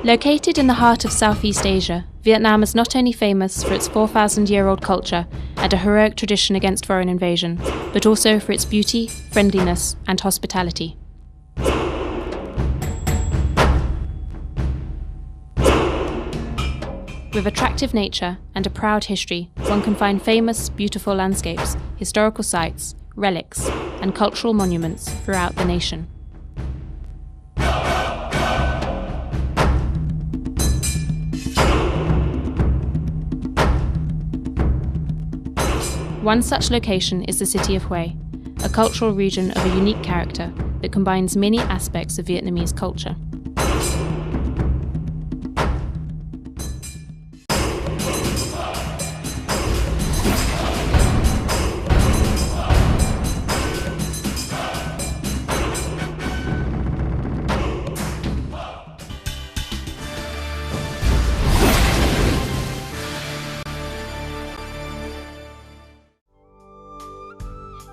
Located in the heart of Southeast Asia, Vietnam is not only famous for its 4,000-year-old culture and a heroic tradition against foreign invasion, but also for its beauty, friendliness, and hospitality. With attractive nature and a proud history, one can find famous, beautiful landscapes, historical sites, relics, and cultural monuments throughout the nation. One such location is the city of Hue, a cultural region of a unique character that combines many aspects of Vietnamese culture.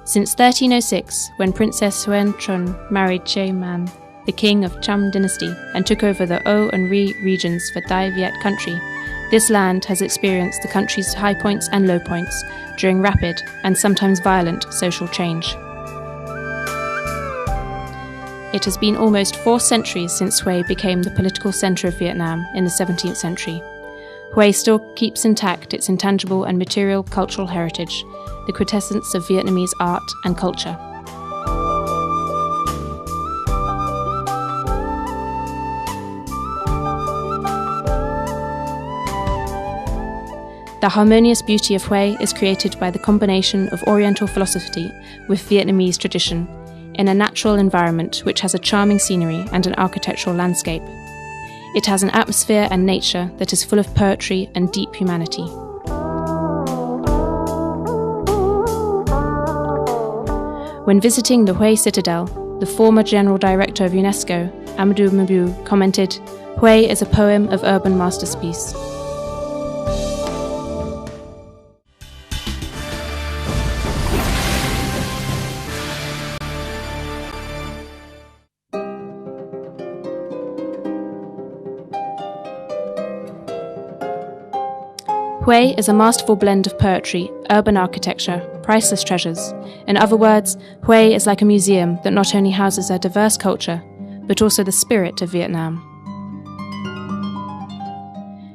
Since 1306, when Princess ĐUN Trân married Che Man, the king of Cham dynasty, and took over the Đ氨and NH regions for VIệt country, this land has experienced the country's high points and low points during rapid and sometimes violent social change. It has been almost 4 centuries since Hue became the political centre of Vietnam in the 17th century. Hue still keeps intact its intangible and material cultural heritage, the quintessence of Vietnamese art and culture. The harmonious beauty of Hue is created by the combination of Oriental philosophy with Vietnamese tradition, in a natural environment which has a charming scenery and an architectural landscape. It has an atmosphere and nature that is full of poetry and deep humanity. When visiting the Hue Citadel, the former General Director of UNESCO, Amadou Mabou, commented, "Hue is a poem of urban masterpiece." Hue is a masterful blend of poetry, urban architecture, priceless treasures. In other words, Hue is like a museum that not only houses a diverse culture, but also the spirit of Vietnam.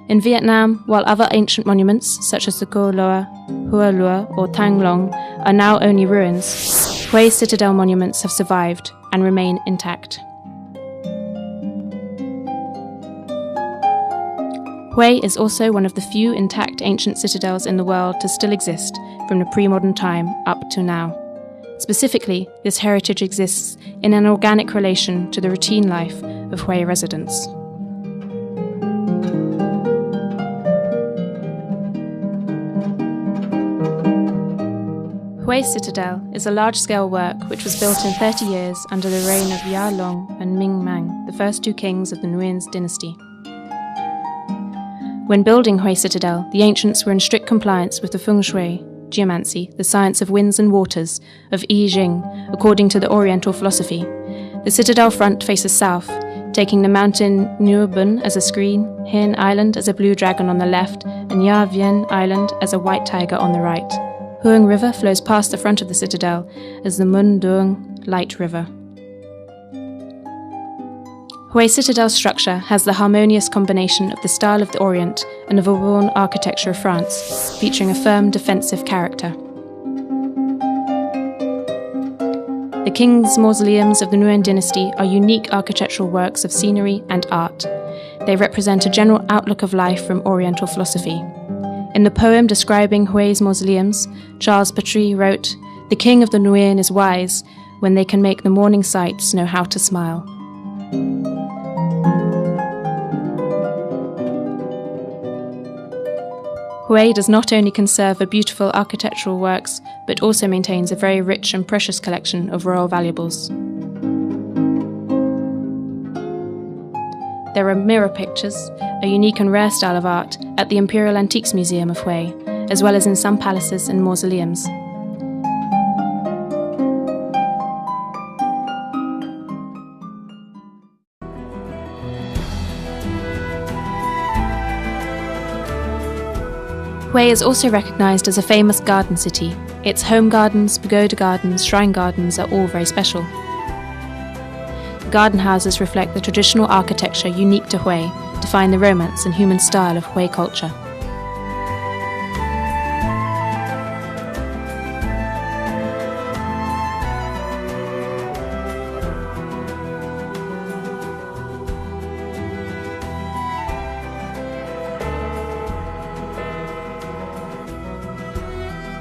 In Vietnam, while other ancient monuments, such as the Co Loa, Hua Lua or Thang Long, are now only ruins, Hue Citadel monuments have survived and remain intact. Hue is also one of the few intact ancient citadels in the world to still exist from the pre-modern time up to now. Specifically, this heritage exists in an organic relation to the routine life of Hue residents. Hue Citadel is a large-scale work which was built in 30 years under the reign of Ya Long and Minh Mang, the first 2 kings of the Nguyen dynasty. When building Hue Citadel, the ancients were in strict compliance with the feng shui, geomancy, the science of winds and waters, of I Ching, according to the Oriental philosophy. The citadel front faces south, taking the mountain Nhu Bun as a screen, Hien Island as a blue dragon on the left, and Ya Vien Island as a white tiger on the right. Đ氨River flows past the front of the citadel as the Mun Duong Light River. Hue Citadel's structure has the harmonious combination of the style of the Orient and of the Vauban architecture of France, featuring a firm defensive character. The king's mausoleums of the Nguyen dynasty are unique architectural works of scenery and art. They represent a general outlook of life from Oriental philosophy. In the poem describing Hue's mausoleums, Charles Patry wrote, "The king of the Nguyen is wise when they can make the morning sights know how to smile." Hue does not only conserve a beautiful architectural works, but also maintains a very rich and precious collection of royal valuables. There are mirror pictures, a unique and rare style of art, at the Imperial Antiques Museum of Hue, as well as in some palaces and mausoleums. Hui is also recognised as a famous garden city. Its home gardens, pagoda gardens, shrine gardens are all very special. The garden houses reflect the traditional architecture unique to Hui, define the romance and human style of Hui culture.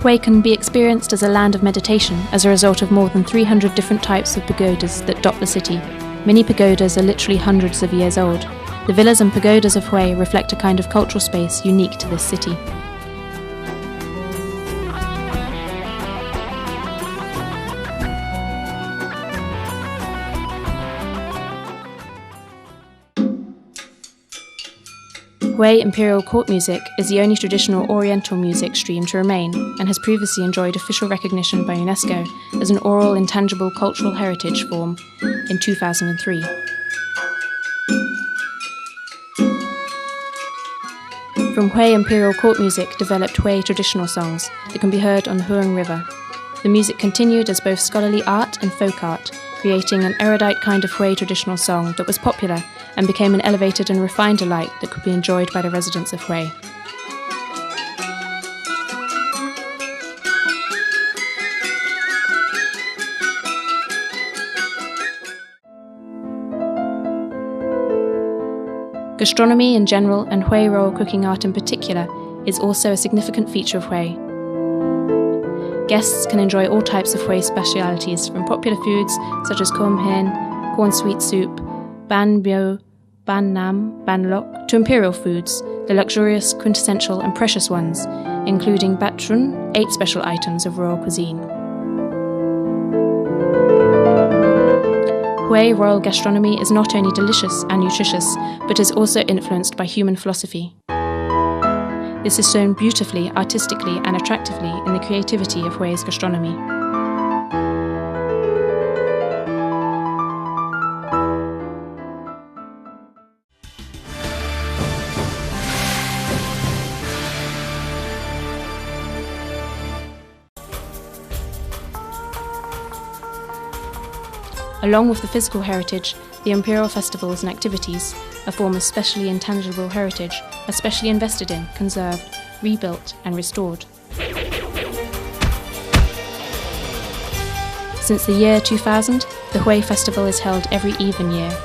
Hui can be experienced as a land of meditation as a result of more than 300 different types of pagodas that dot the city. Many pagodas are literally hundreds of years old. The villas and pagodas of Hui reflect a kind of cultural space unique to this city. Hui Imperial Court music is the only traditional Oriental music stream to remain and has previously enjoyed official recognition by UNESCO as an oral intangible cultural heritage form in 2003. From Hui Imperial Court music developed Hui traditional songs that can be heard on the ΔỹընG River. The music continued as both scholarly art and folk art, creating an erudite kind of Hui traditional song that was popular and became an elevated and refined delight that could be enjoyed by the residents of Hui. Gastronomy in general and Hui royal cooking art in particular is also a significant feature of Hui. Guests can enjoy all types of Hui specialities, from popular foods such as khom hen, corn sweet soup, ban bio, ban nam, ban lok, to imperial foods, the luxurious, quintessential and precious ones, including batrun, 8 special items of royal cuisine. Hui royal gastronomy is not only delicious and nutritious, but is also influenced by human philosophy. This is shown beautifully, artistically and attractively in the creativity of Hui's gastronomy. Along with the physical heritage, the imperial festivals and activities, a form of specially intangible heritage, are specially invested in, conserved, rebuilt and restored. Since the year 2000, the Hui Festival is held every even year.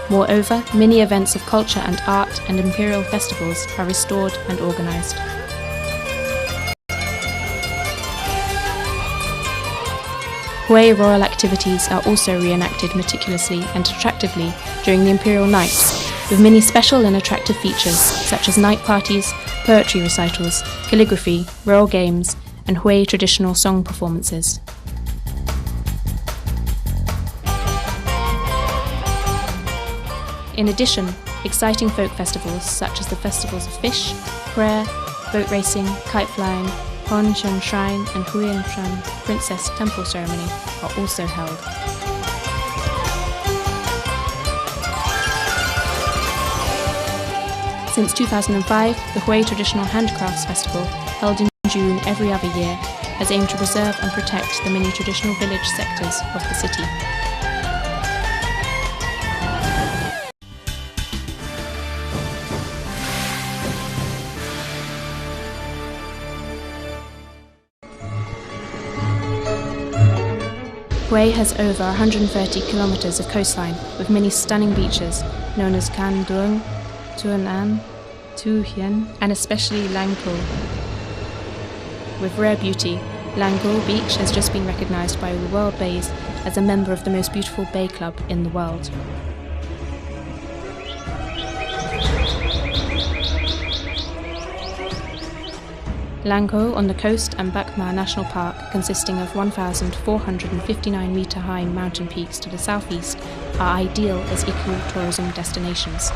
Moreover, many events of culture and art and imperial festivals are restored and organised. Hui royal activities are also reenacted meticulously and attractively during the imperial nights, with many special and attractive features such as night parties, poetry recitals, calligraphy, royal games, and Hui traditional song performances. In addition, exciting folk festivals such as the festivals of fish, prayer, boat racing, kite flying, Honshan Shrine and Huinshan Princess Temple Ceremony are also held. Since 2005, the Hui Traditional Handcrafts Festival, held in June every other year, has aimed to preserve and protect the many traditional village sectors of the city. Hui has over 130 kilometers of coastline with many stunning beaches known as ΔỹընG, ΔỹUN, ΔỹUN, and especially LÆCH. With rare beauty, LÆCH Beach has just been recognized by the World Bays as a member of the most beautiful bay club in the world. LÆCH on the coast and Bakma National Park, consisting of 1,459-metre-high mountain peaks to the southeast, are ideal as eco-tourism destinations.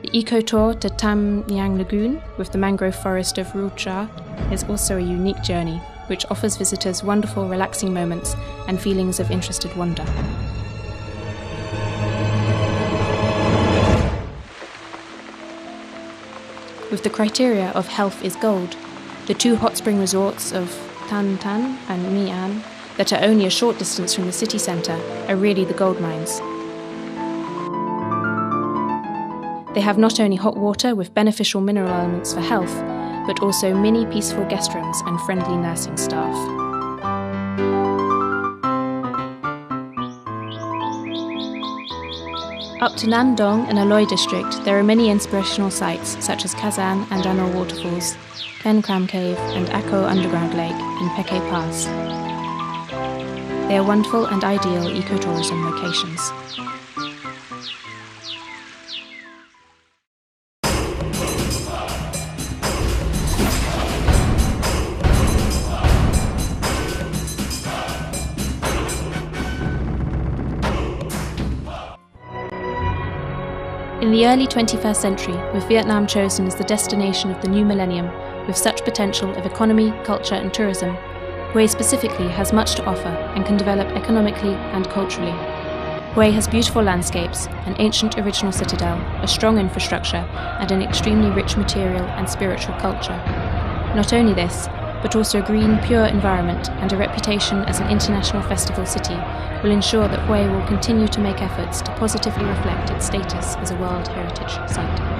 The eco-tour to Tam Nhang Lagoon with the mangrove forest of Rucha is also a unique journey. which offers visitors wonderful, relaxing moments and feelings of interested wonder. With the criteria of health is gold, the two hot spring resorts of Tan Tan and Mi An, that are only a short distance from the city centre, are really the gold mines. They have not only hot water with beneficial mineral elements for health, but also many peaceful guest rooms and friendly nursing staff. Up to Nam Dong and Aloi district, there are many inspirational sites such as Kazan and Anor waterfalls, Ken Cram Cave and Akko Underground Lake and Peke Pass. They are wonderful and ideal ecotourism locations. In the early 21st century, with Vietnam chosen as the destination of the new millennium, with such potential of economy, culture and tourism, Hue specifically has much to offer and can develop economically and culturally. Hue has beautiful landscapes, an ancient original citadel, a strong infrastructure, and an extremely rich material and spiritual culture. Not only this, but also a green, pure environment and a reputation as an international festival city will ensure that Hue will continue to make efforts to positively reflect its status as a World Heritage Site.